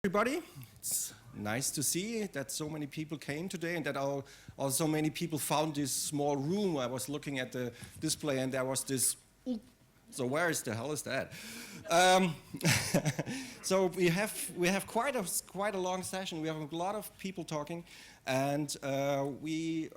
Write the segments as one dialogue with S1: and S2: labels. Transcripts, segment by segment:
S1: Everybody, it's nice to see that so many people came today and that also many people found this small room. I was looking at the display and there was this, so where is the hell is that? So we have quite a long session. We have a lot of people talking, and we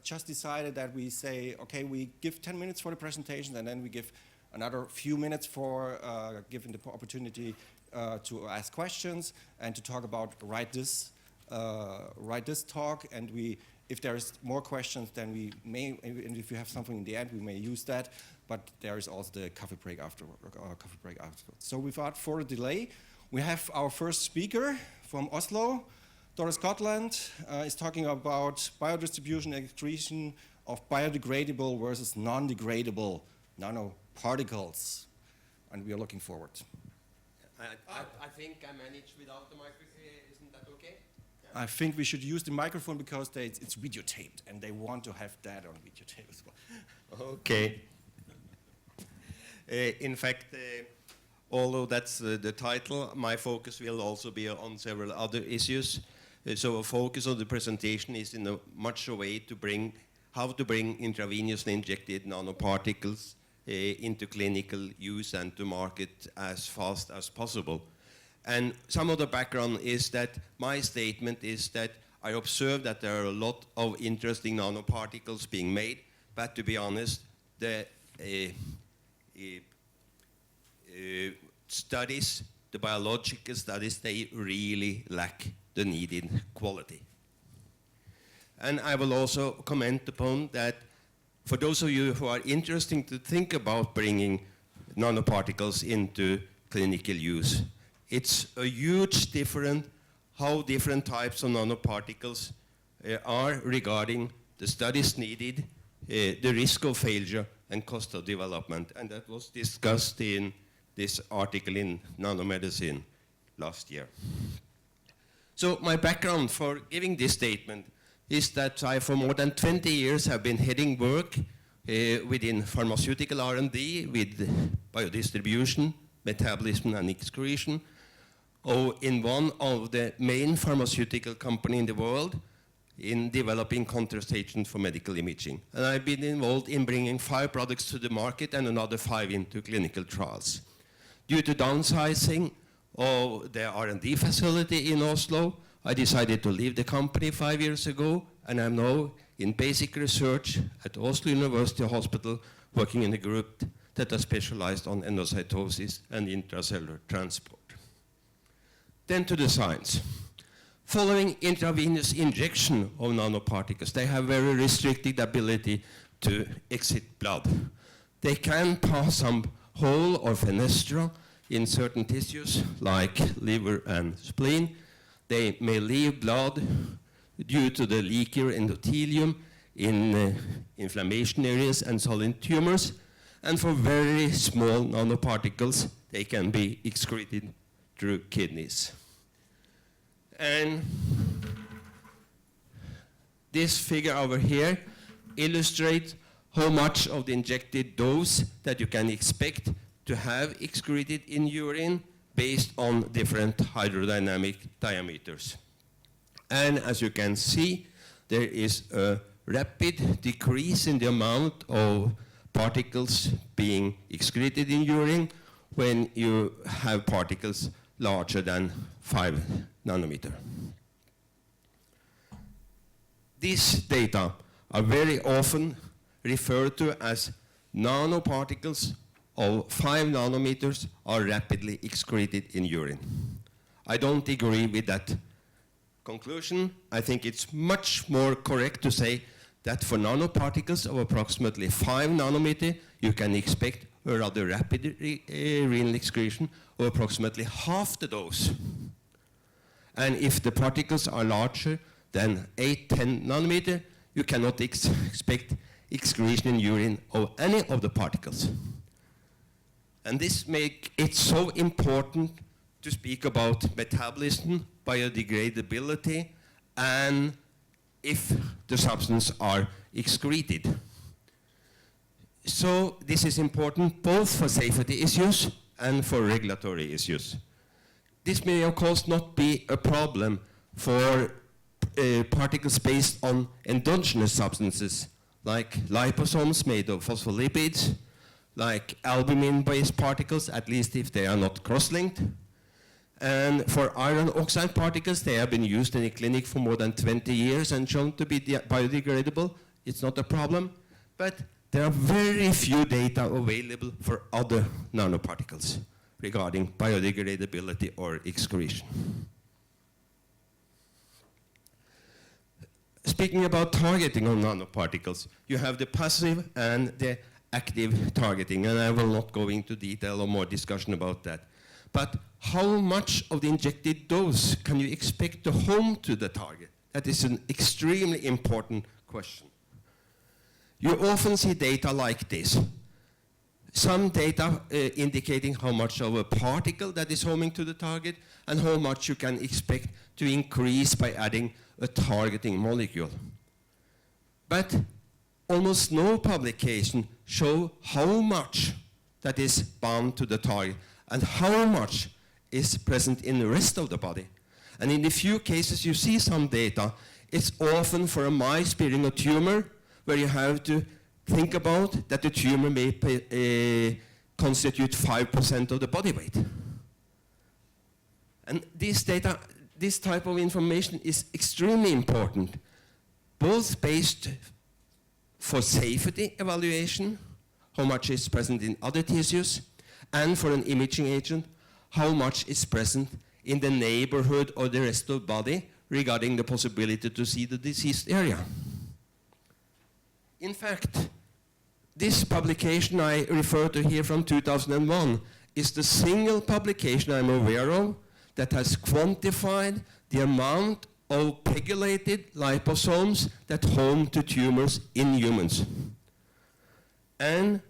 S1: just decided that we say, okay, we give 10 minutes for the presentation and then we give another few minutes for giving the opportunity to ask questions and to talk about write this talk, and if there's more questions, then we may, and if you have something in the end, we may use that. But there is also the coffee break afterwards. So without further delay, we have our first speaker from Oslo, Skotland, is talking about biodistribution and excretion of biodegradable versus non-degradable nanoparticles, and we are looking forward.
S2: I think I managed without the microphone. Isn't that okay? Yeah.
S1: I think we should use the microphone because it's videotaped, and they want to have that on videotape as well.
S2: Okay. In fact, although that's the title, my focus will also be on several other issues. So a focus of the presentation is in a much a way to bring how to bring intravenously injected nanoparticles into clinical use and to market as fast as possible. And some of the background is that my statement is that I observe that there are a lot of interesting nanoparticles being made, but to be honest, the studies, the biological studies, they really lack the needed quality. And I will also comment upon that for those of you who are interested to think about bringing nanoparticles into clinical use, it's a huge difference how different types of nanoparticles are regarding the studies needed, the risk of failure, and cost of development. And that was discussed in this article in Nanomedicine last year. So my background for giving this statement is that I, for more than 20 years, have been heading work within pharmaceutical R&D with biodistribution, metabolism, and excretion in one of the main pharmaceutical companies in the world in developing contrastations for medical imaging. And I've been involved in bringing 5 products to the market and another 5 into clinical trials. Due to downsizing of the R&D facility in Oslo, I decided to leave the company 5 years ago, and I'm now in basic research at Oslo University Hospital, working in a group that are specialized on endocytosis and intracellular transport. Then to the science. Following intravenous injection of nanoparticles, they have very restricted ability to exit blood. They can pass some hole or fenestra in certain tissues, like liver and spleen. They may leave blood due to the leakier endothelium in inflammation areas and solid tumors. And for very small nanoparticles, they can be excreted through kidneys. And this figure over here illustrates how much of the injected dose that you can expect to have excreted in urine based on different hydrodynamic diameters. And as you can see, there is a rapid decrease in the amount of particles being excreted in urine when you have particles larger than 5 nanometer. These data are very often referred to as nanoparticles of 5 nanometers are rapidly excreted in urine. I don't agree with that conclusion. I think it's much more correct to say that for nanoparticles of approximately 5 nanometer, you can expect a rather rapid renal excretion of approximately half the dose. And if the particles are larger than 8-10 nanometer, you cannot expect excretion in urine of any of the particles. And this makes it so important to speak about metabolism, biodegradability, and if the substances are excreted. So this is important both for safety issues and for regulatory issues. This may of course not be a problem for particles based on endogenous substances, like liposomes made of phospholipids, like albumin-based particles, at least if they are not cross-linked. And for iron oxide particles, they have been used in the clinic for more than 20 years and shown to be biodegradable. It's not a problem. But there are very few data available for other nanoparticles regarding biodegradability or excretion. Speaking about targeting of nanoparticles, you have the passive and the active targeting, and I will not go into detail or more discussion about that. But how much of the injected dose can you expect to home to the target? That is an extremely important question. You often see data like this. Some data indicating how much of a particle that is homing to the target and how much you can expect to increase by adding a targeting molecule. But almost no publication show how much that is bound to the target and how much is present in the rest of the body. And in the few cases you see some data, it's often for a mice bearing a tumor where you have to think about that the tumor may constitute 5% of the body weight. And this data, this type of information is extremely important, both based for safety evaluation, how much is present in other tissues, and for an imaging agent, how much is present in the neighborhood or the rest of the body regarding the possibility to see the diseased area. In fact, this publication I refer to here from 2001 is the single publication I'm aware of that has quantified the amount of pegylated liposomes that home to tumors in humans. And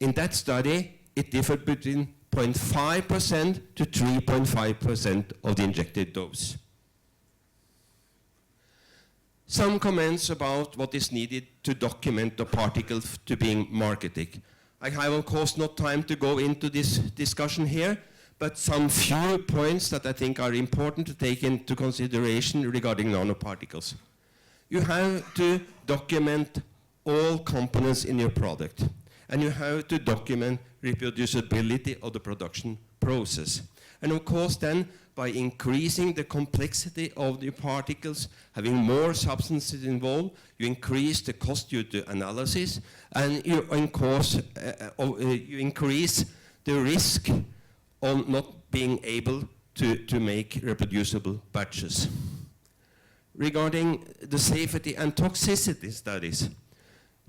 S2: in that study, it differed between 0.5% to 3.5% of the injected dose. Some comments about what is needed to document the particle to being marketed. I have, of course, not time to go into this discussion here, but some few points that I think are important to take into consideration regarding nanoparticles. You have to document all components in your product, and you have to document reproducibility of the production process. And of course then, by increasing the complexity of the particles, having more substances involved, you increase the cost due to analysis, and you increase the risk of not being able to make reproducible batches. Regarding the safety and toxicity studies,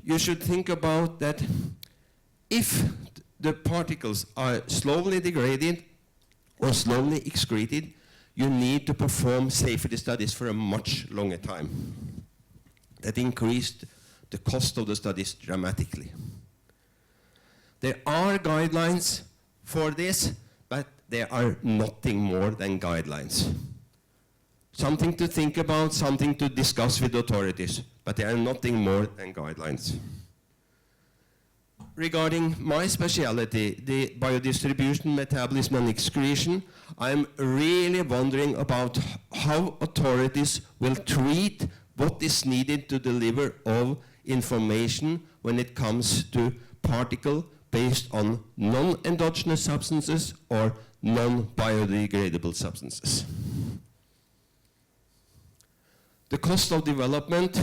S2: you should think about that if the particles are slowly degraded or slowly excreted, you need to perform safety studies for a much longer time. That increased the cost of the studies dramatically. There are guidelines for this, but they are nothing more than guidelines. Something to think about, something to discuss with authorities, but they are nothing more than guidelines. Regarding my specialty, the biodistribution, metabolism, and excretion, I'm really wondering about how authorities will treat what is needed to deliver of information when it comes to particle based on non-endogenous substances or non-biodegradable substances. The cost of development,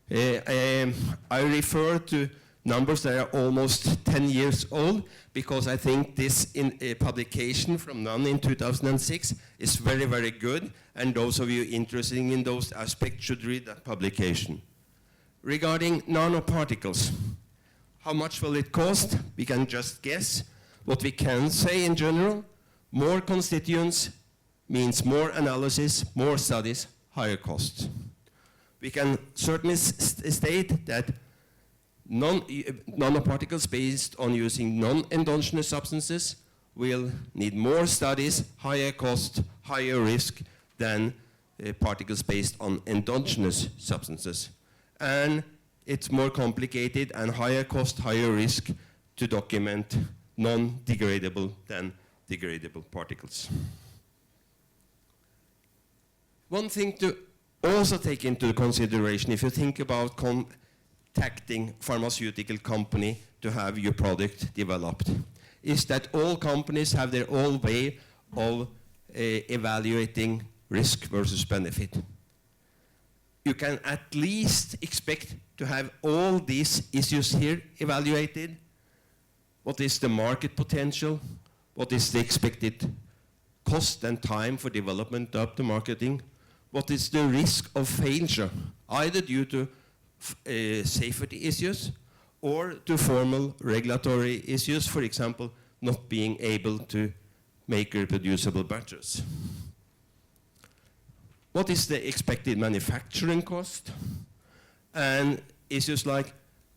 S2: I refer to numbers that are almost 10 years old, because I think this publication from NAN in 2006 is very, very good, and those of you interested in those aspects should read that publication. Regarding nanoparticles, how much will it cost? We can just guess. What we can say in general, more constituents means more analysis, more studies, higher costs. We can certainly state that nanoparticles based on using non-endogenous substances will need more studies, higher cost, higher risk than particles based on endogenous substances. And it's more complicated and higher cost, higher risk to document non-degradable than degradable particles. One thing to also take into consideration if you think about contacting pharmaceutical company to have your product developed is that all companies have their own way of evaluating risk versus benefit. You can at least expect to have all these issues here evaluated. What is the market potential? What is the expected cost and time for development up to marketing? What is the risk of failure, either due to safety issues or to formal regulatory issues, for example, not being able to make reproducible batches? What is the expected manufacturing cost? And issues like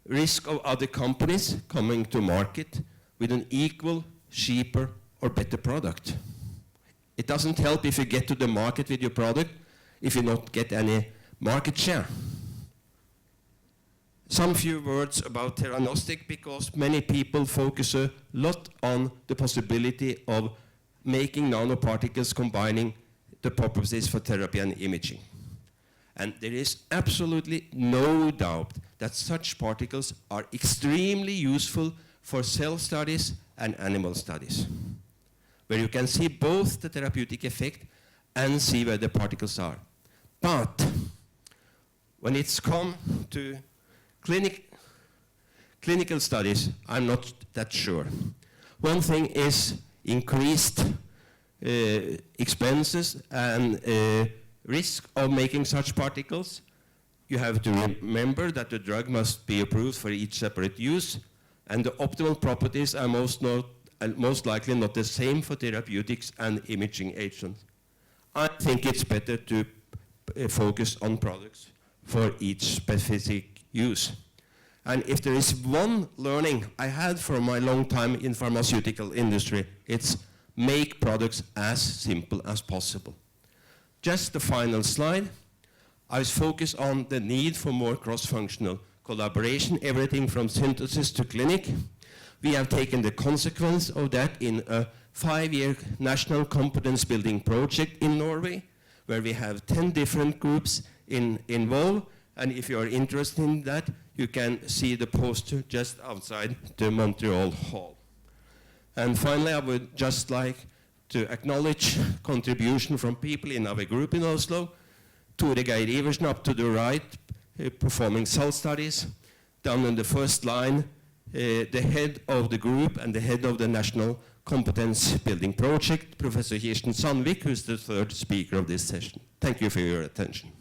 S2: risk of other companies coming to market with an equal, cheaper, or better product. It doesn't help if you get to the market with your product if you don't get any market share. Some few words about theranostic, because many people focus a lot on the possibility of making nanoparticles combining the properties for therapy and imaging. And there is absolutely no doubt that such particles are extremely useful for cell studies and animal studies, where you can see both the therapeutic effect and see where the particles are. But when it's come to clinical studies, I'm not that sure. One thing is increased expenses and risk of making such particles. You have to remember that the drug must be approved for each separate use, and the optimal properties are most likely not the same for therapeutics and imaging agents. I think it's better to focus on products for each specific use. And if there is one learning I had from my long time in pharmaceutical industry, it's make products as simple as possible. Just the final slide. I was focused on the need for more cross-functional collaboration, everything from synthesis to clinic. We have taken the consequence of that in a 5-year national competence building project in Norway, where we have 10 different groups involved. And if you are interested in that, you can see the poster just outside the Montreal Hall. And finally, I would just like to acknowledge contribution from people in our group in Oslo. Tore Geir Iversen up to the right, performing cell studies. Down in the first line, the head of the group and the head of the National Competence Building Project, Professor Kirsten Sandvik, who's the third speaker of this session. Thank you for your attention.